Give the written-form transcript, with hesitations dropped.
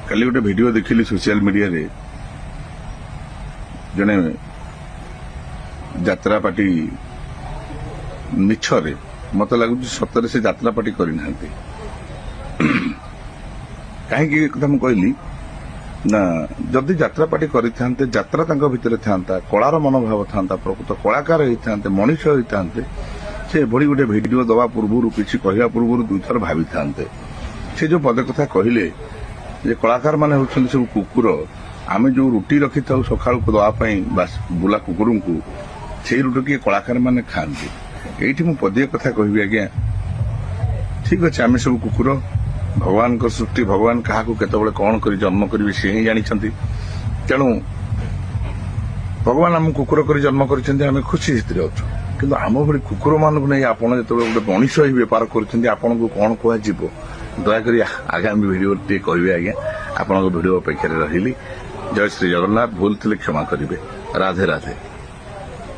କାଲି ଗୋଟେ ଭିଡିଓ ଦେଖିଲି ସୋସିଆଲ ମିଡିଆରେ ଜଣେ ଯାତ୍ରା ପାର୍ଟି ମିଛରେ ମତେ ଲାଗୁଛି ସତରେ ସେ ଯାତ୍ରା ପାର୍ଟି କରିନାହାନ୍ତି। କାହିଁକି ଏ କଥା ମୁଁ କହିଲି ନା ଯଦି ଯାତ୍ରା ପାର୍ଟି କରିଥାନ୍ତେ ଯାତ୍ରା ତାଙ୍କ ଭିତରେ ଥାନ୍ତା କଳାର ମନୋଭାବ ଥାନ୍ତା ପ୍ରକୃତ କଳାକାର ହେଇଥାନ୍ତେ ମଣିଷ ହେଇଥାନ୍ତେ ସେ ଏଭଳି ଗୋଟେ ଭିଡିଓ ଦେବା ପୂର୍ବରୁ କିଛି କହିବା ପୂର୍ବରୁ ଦୁଇଥର ଭାବିଥାନ୍ତେ। ସେ ଯୋଉ ପଦେ କଥା କହିଲେ ଯେ କଳାକାର ମାନେ ହେଉଛନ୍ତି ସବୁ କୁକୁର ଆମେ ଯୋଉ ରୁଟି ରଖିଥାଉ ସକାଳକୁ ଦେବା ପାଇଁ ବୁଲା କୁକୁରଙ୍କୁ ସେଇ ରୁଟି କଳାକାର ମାନେ ଖାଆନ୍ତି। ଏଇଠି ମୁଁ ପଦିଏ କଥା କହିବି ଆଜ୍ଞା ଠିକ ଅଛି ଆମେ ସବୁ କୁକୁର ଭଗବାନଙ୍କ ସୃଷ୍ଟି ଭଗବାନ କାହାକୁ କେତେବେଳେ କଣ କରି ଜନ୍ମ କରିବେ ସେ ହିଁ ଜାଣିଛନ୍ତି। ତେଣୁ ଭଗବାନ ଆମକୁ କୁକୁର କରି ଜନ୍ମ କରିଛନ୍ତି ଆମେ ଖୁସି ସେଥିରେ ଅଛୁ। କିନ୍ତୁ ଆମ ଭଳି କୁକୁର ମାନଙ୍କୁ ନେଇ ଆପଣ ଯେତେବେଳେ ଗୋଟେ ମଣିଷ ହେଇ ବେପାର କରୁଛନ୍ତି ଆପଣଙ୍କୁ କଣ କୁହାଯିବ ଦୟାକରି ଆଗାମୀ ଭିଡିଓ ଟିକେ କହିବେ ଆଜ୍ଞା। ଆପଣଙ୍କ ଭିଡିଓ ଅପେକ୍ଷାରେ ରହିଲି। ଜୟ ଶ୍ରୀ ଜଗନ୍ନାଥ। ଭୁଲ ଥିଲେ କ୍ଷମା କରିବେ। ରାଧେ ରାଧେ।